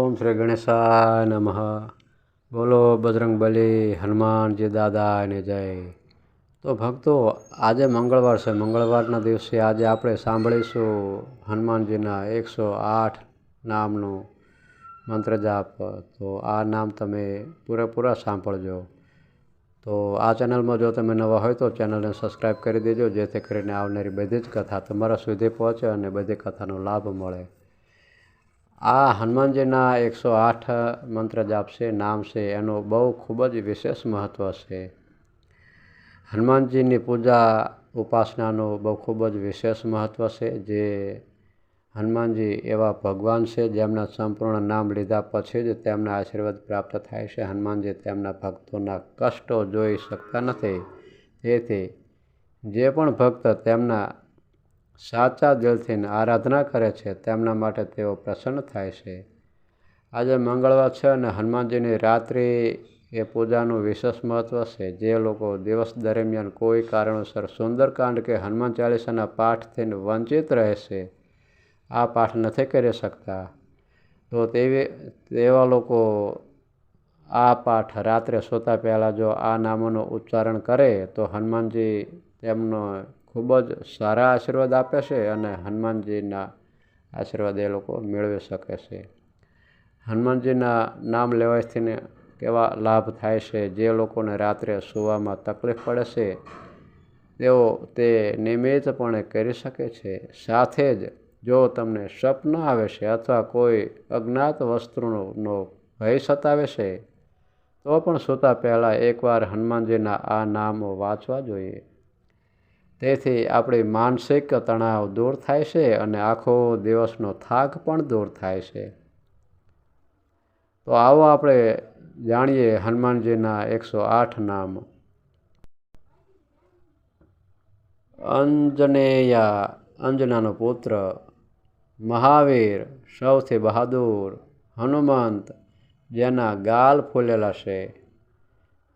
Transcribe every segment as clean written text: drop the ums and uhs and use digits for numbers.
ओम श्री गणेशाय नमः। बोलो बजरंगबली हनुमानजी दादाने जय। तो भक्तो आज मंगलवार से मंगलवारना दिवसे आज આપણે સાંભળીશું હનુમાનજીના 108 નામનું મંત્ર જાપ। તો આ નામ તમે પૂરેપૂરા સાંભળજો। તો આ ચેનલમાં જો તમે નવા હોય તો ચેનલને સબસ્ક્રાઈબ કરી દેજો, જેથી કરીને આવનારી બધી જ કથા તમારા સુધી પહોંચે અને બધી કથાનો લાભ મળે। આ હનુમાનજીના 108 મંત્ર જાપ છે, નામ છે, એનું બહુ ખૂબ જ વિશેષ મહત્ત્વ છે। હનુમાનજીની પૂજા ઉપાસનાનું બહુ ખૂબ જ વિશેષ મહત્ત્વ છે। જે હનુમાનજી એવા ભગવાન છે જેમના સંપૂર્ણ નામ લીધા પછી જ તેમના આશીર્વાદ પ્રાપ્ત થાય છે। હનુમાનજી તેમના ભક્તોના કષ્ટો જોઈ શકતા નથી, તેથી જે પણ ભક્ત તેમના સાચા દિલથી આરાધના કરે છે તેમના માટે તેઓ પ્રસન્ન થાય છે। આજે મંગળવાર છે અને હનુમાનજીની રાત્રિ એ પૂજાનું વિશેષ મહત્ત્વ છે। જે લોકો દિવસ દરમિયાન કોઈ કારણોસર સુંદરકાંડ કે હનુમાન ચાલીસાના પાઠથી વંચિત રહે છે, આ પાઠ નથી કરી શકતા, તો તેવા લોકો આ પાઠ રાત્રે સૂતા પહેલાં જો આ નામોનું ઉચ્ચારણ કરે તો હનુમાનજી તેમનો ખૂબ જ સારા આશીર્વાદ આપે છે અને હનુમાનજીના આશીર્વાદ એ લોકો મેળવી શકે છે। હનુમાનજીના નામ લેવાથી કેવા લાભ થાય છે? જે લોકોને રાત્રે સૂવામાં તકલીફ પડે છે તેઓ તે નિયમિતપણે કરી શકે છે। સાથે જ જો તમને સ્વપ્ન આવે છે અથવા કોઈ અજ્ઞાત વસ્તુનો ભય સતાવે છે તો પણ સૂતા પહેલાં એકવાર હનુમાનજીના આ નામો વાંચવા જોઈએ। તેથી આપણી માનસિક તણાવ દૂર થાય છે અને આખો દિવસનો થાક પણ દૂર થાય છે। તો આવો આપણે જાણીએ હનુમાનજીના 108 નામ। અંજનેયા, અંજનાનો પુત્ર, મહાવીર, સૌથી બહાદુર, હનુમંત, જેના ગાલ ફૂલેલા છે,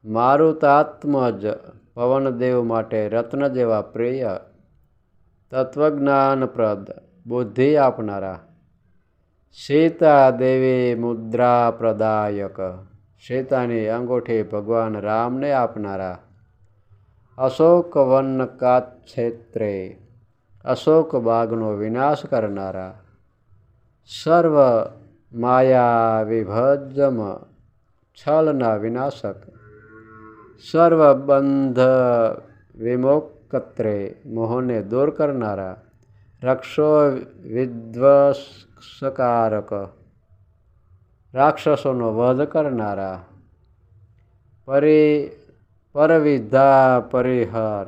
મારુતાત્મજ, પવનદેવ માટે રત્ન જેવા પ્રિય, તત્વજ્ઞાનપ્રદ, બુદ્ધિ આપનારા, સીતા દેવી મુદ્રા પ્રદાયક, સીતાની અંગૂઠી ભગવાન રામને આપનારા, અશોક વન કાક્ષેત્રે, અશોક બાગનો વિનાશ કરનારા, સર્વ માયા વિભજમ, છલના વિનાશક, સર્વ બંધ વિમોક્ત્રે, મોહને દૂર કરનારા, રક્ષો વિધ્વંસકારક, રાક્ષસોનો વધ કરનારા, પરવિદ્યા પરિહર,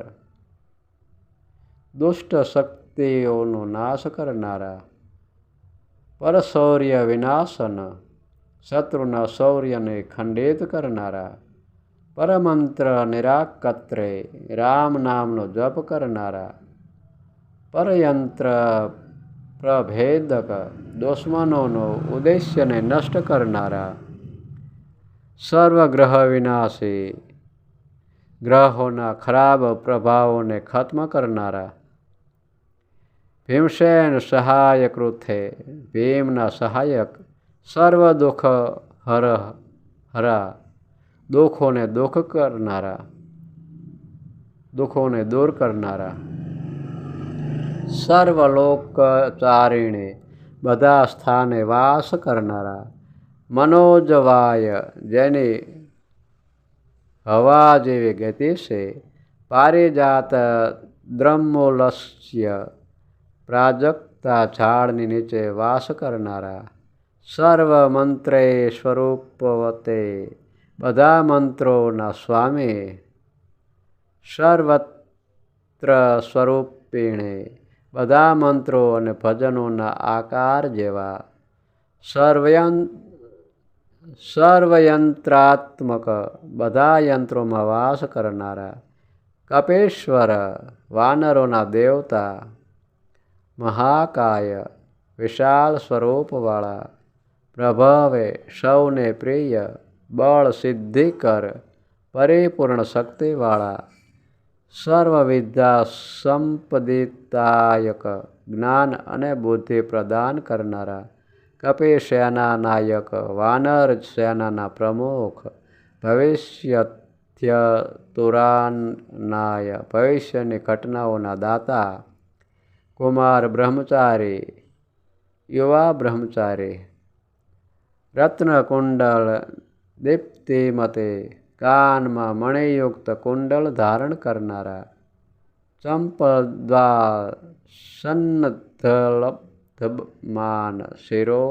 દુષ્ટ શક્તિઓનો નાશ કરનારા, પરશૌર્ય વિનાશન, શત્રુના શૌર્યને ખંડિત કરનારા, પરમંત્ર નિરાકત્રે, રામ નામનો જપ કરનારા, પરયંત્ર પ્રભેદક, દુશ્મનોનો ઉદ્દેશ્યને નષ્ટ કરનારા, સર્વગ્રહ વિનાશી, ગ્રહોના ખરાબ પ્રભાવોને ખત્મ કરનારા, ભીમસેન સહાયક રૂથે, ભીમના સહાયક, સર્વ દુઃખ હરા, દુઃખોને દૂર કરનારા, સર્વલોકચારિણે, બધા સ્થાને વાસ કરનારા, મનોજવાય, જેની હવા જેવી ગતિ છે, પારિજાત દ્રમૂલસ્ય, પ્રાજક્તા ઝાડની નીચે વાસ કરનારા, સર્વ મંત્રે સ્વરૂપવતે, બધા મંત્રોના સ્વામી, સર્વત્ર સ્વરૂપિણે, બધા મંત્રો અને ભજનોના આકાર જેવા, સર્વયંત્રાત્મક, બધા યંત્રોમાં વાસ કરનારા, કપેશ્વર, વાનરોના દેવતા, મહાકાય, વિશાળ સ્વરૂપવાળા, પ્રભવે, સૌને પ્રિય, બળ સિદ્ધિકર, પરિપૂર્ણ શક્તિવાળા, સર્વવિદ્યા સંપદિતાયક, જ્ઞાન અને બુદ્ધિ પ્રદાન કરનારા, કપિ સેના નાયક, વાનર સેનાના પ્રમુખ, ભવિષ્યત્ય તુરાનાય, ભવિષ્યની ઘટનાઓના દાતા, કુમાર બ્રહ્મચારી, યુવા બ્રહ્મચારી, રત્નકુંડળ દીપ્તિમતે, કાનમાં મણિયુક્ત કુંડળ ધારણ કરનારા, ચંપદ્વા સન્નદ્ધમાન, શિરો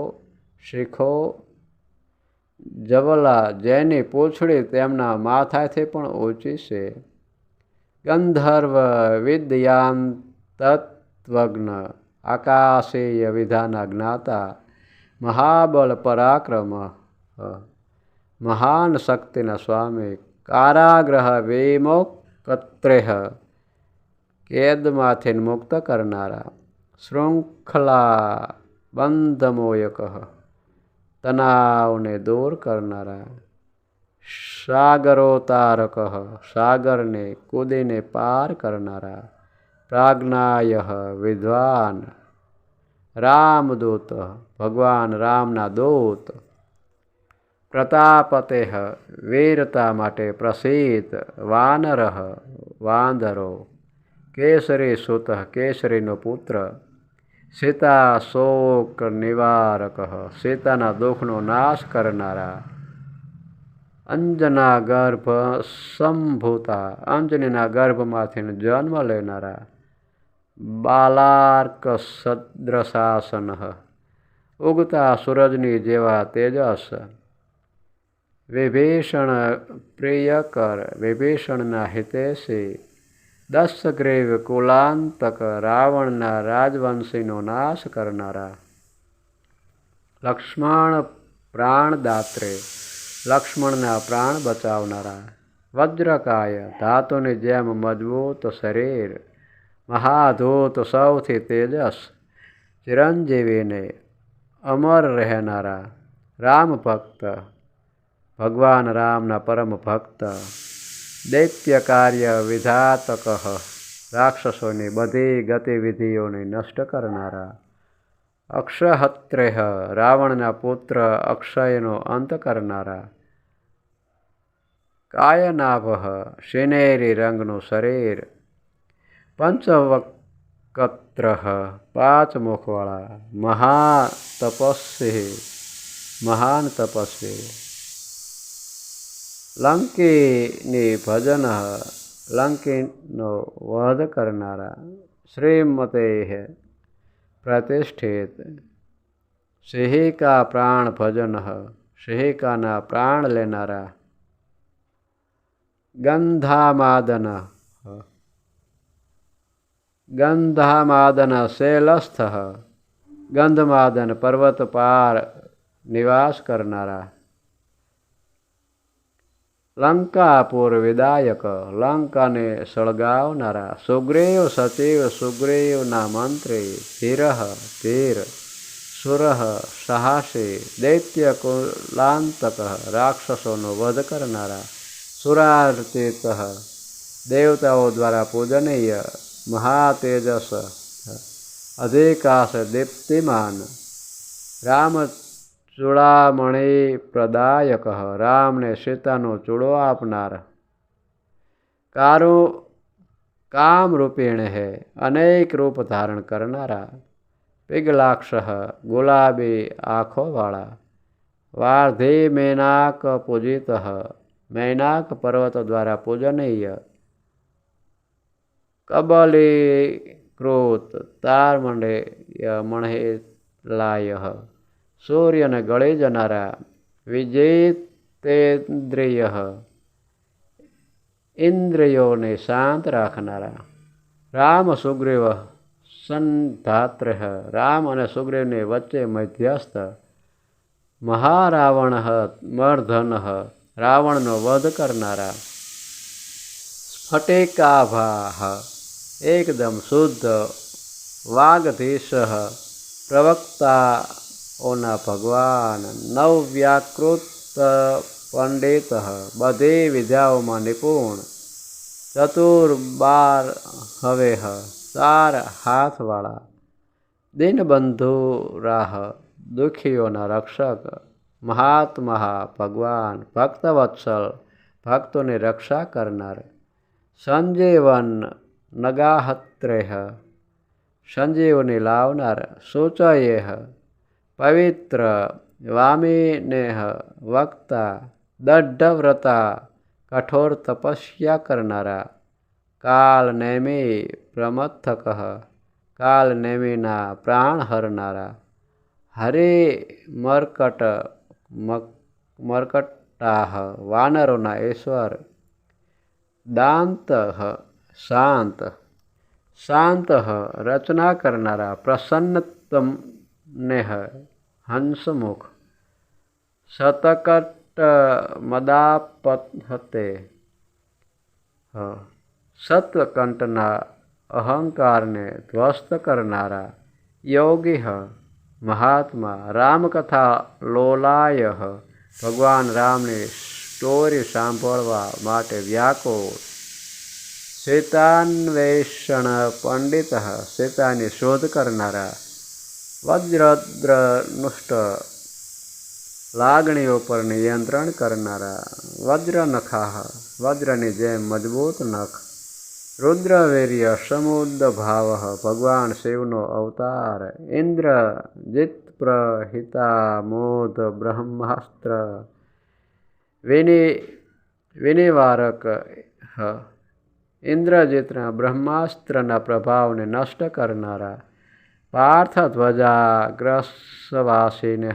શિખો જવલા, જેની પૂંછડી તેમના માથાથી પણ ઊંચી છે, ગંધર્વ વિદ્યાંતત્વજ્ઞ, આકાશીય વિધાના જ્ઞાતા, મહાબળ પરાક્રમ, મહાન શક્તિના સ્વામી, કારાગ્રહ વિમોક્ત્રેહ, કેદમાંથી મુક્ત કરનારા, શૃંખલા બંધમોયક, તનાવને દૂર કરનારા, સાગરોતારક, સાગરને કૂદીને પાર કરનારા, પ્રાજ્ઞાય વિદ્વાન, રામદૂત, ભગવાન રામના દૂત, પ્રતાપતે વીરતા માટે પ્રસિદ્ધ, વાનર વાંદરો, કેસરી સુત, કેસરીનો પુત્ર, સીતા શોક નિવારક, સીતાના દુઃખનો નાશ કરનારા, અંજના ગર્ભ સંભૂતા, અંજનીના ગર્ભમાંથી જન્મ લેનારા, બાલાર્ક સદ્રશાસન, ઉગતા સૂરજની જેવા તેજસ, વિભીષણ પ્રિયકર, વિભીષણના હિતેશી, દશગ્રીવ કુલાંતક, રાવણના રાજવંશીનો નાશ કરનારા, લક્ષ્મણ પ્રાણદાત્રે, લક્ષ્મણના પ્રાણ બચાવનારા, વજ્રકાય, ધાતુની જેમ મજબૂત શરીર, મહાધૂત, સૌથી તેજસ, ચિરંજીવીને અમર રહેનારા, રામ ભક્ત, ભગવાન રામના પરમ ભક્ત, દૈત્ય કાર્ય વિધાતક, રાક્ષસોની બધી ગતિવિધિઓને નષ્ટ કરનારા, અક્ષહત્રેહ, રાવણના પુત્ર અક્ષયનો અંત કરનારા, કાયનાભ, શિનેરી રંગનું શરીર, પંચવક્ત્ર, પાંચ મુખવાળા, મહાન તપસ્વી, લંકીની ભજન, લંકીનો વધ કરનારા, શ્રીમતે પ્રતિષ્ઠિત, સિંહિકા પ્રાણ ભજન, સિંહિકાના પ્રાણ લેનારા, ગંધામાદન શૈલસ્થ, ગંધમાદન પર્વત પાર નિવાસ કરનારા, લંકાપુર વિદાયક, લંકાને સળગાવનારા, સુગ્રીવ સચિવ, સુગ્રીવના મંત્રી, ધીર, સુરહ સાહસી, દૈત્ય કુલાંતક, રાક્ષસોનો વધ કરનારા, સુરાર્ચિત, દેવતાઓ દ્વારા પૂજનીય, મહાતેજસ, અધિકાશ દીપ્તિમાન, રામ ચૂડામણી પ્રદાયક, રામને સીતાનો ચૂડો આપનાર, કામરૂપિણ હે, અનેક રૂપ ધારણ કરનારા, પિગલાક્ષ, ગુલાબી આંખોવાળા, વાર્ધી મેનાક પૂજિત, મૈનાક પર્વત દ્વારા પૂજનીય, કબલીકૃત, તારમંડેય મણિલાય, સૂર્યને ગળી જનારા, વિજિતેન્દ્રિય, ઇન્દ્રિયોને શાંત રાખનારા, રામ સુગ્રીવ સંધાત્રહ, રામ અને સુગ્રીવની વચ્ચે મધ્યસ્થ, મહારાવણ મર્ધન, રાવણનો વધ કરનારા, સ્ફટિકાભા, એકદમ શુદ્ધ, વાગધીશ, પ્રવક્તાઓના ભગવાન, નવવ્યાકૃત પંડિત, બધી વિદ્યાઓમાં નિપુણ, ચતુર 12 હવેહ, 4 હાથવાળા, દીનબંધુ રાહ, દુઃખીઓના રક્ષક, મહાત્મા ભગવાન, ભક્તવત્સલ, ભક્તોની રક્ષા કરનાર, સંજીવન નગાહત્રેહ, સંજીવની લાવનાર, શુચયેહ, પવિત્ર, વામિનેહ, વક્તા, દઢવ્રતા, કઠોર તપસ્યા કરનારા, કાલનેમી પ્રમથક, કાલનેમીના પ્રાણ હરનારા, હરે મર્કટાહ, વાનરોના ઈશ્વર, દાંત શાંત, શાંત રચના કરનારા, પ્રસન્નતનેહ, હંસમુખ, શતકટ મદાપહતે, સતકંઠના અહંકારને ધ્વસ્ત કરનારા, યોગી મહાત્મા, રામકથા લોલાય, ભગવાન રામની સ્ટોરી સાંભળવા માટે વ્યાકુળ, સીતાન્વેષણ પંડિત, સીતાની શોધ કરનારા, વજ્રદ્રનુષ્ટ, લાગણીઓ પર નિયંત્રણ કરનારા, વજ્રનખાહ, વજ્રની જેમ મજબૂત નખ, રુદ્રવીર્ય સમુદ્ર ભાવ, ભગવાન શિવનો અવતાર, ઇન્દ્ર જીતપ્રહિતામોદ, બ્રહ્માસ્ત્ર વિનિવારક, ઇન્દ્રજીતના બ્રહ્માસ્ત્રના પ્રભાવને નષ્ટ કરનારા, પાર્થ ધ્વજા ગ્રસવાસીને,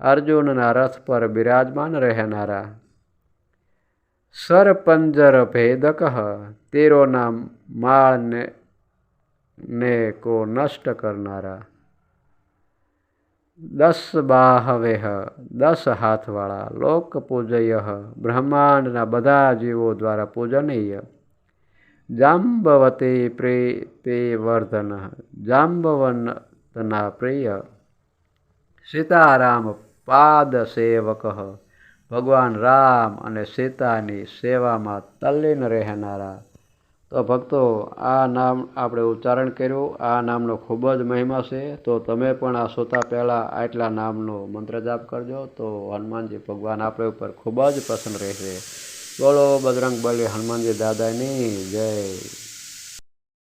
અર્જુનના રથ પર બિરાજમાન રહેનારા, સરપંજર ભેદક, તીરોના માળને કો નષ્ટ કરનારા, દસ બાહવેહ, 10 હાથવાળા, લોકપૂજય, બ્રહ્માંડના બધા જીવો દ્વારા પૂજનીય, જાંબવતી પ્રીતિવર્ધન, જાંબવંતના પ્રિય, સીતારામ પાદ સેવક, ભગવાન રામ અને સીતાની સેવામાં તલ્લીન રહેનારા. તો ભક્તો, આ નામ આપણે ઉચ્ચારણ કર્યું. આ નામનો ખૂબ જ મહિમા છે. તો તમે પણ આ સૂતા પહેલાં આટલા નામનો મંત્ર જાપ કરજો, તો હનુમાનજી ભગવાન આપણે ઉપર ખૂબ જ પ્રસન્ન રહેશે. બોલો બજરંગ બલી હનુમાનજી દાદાની જય.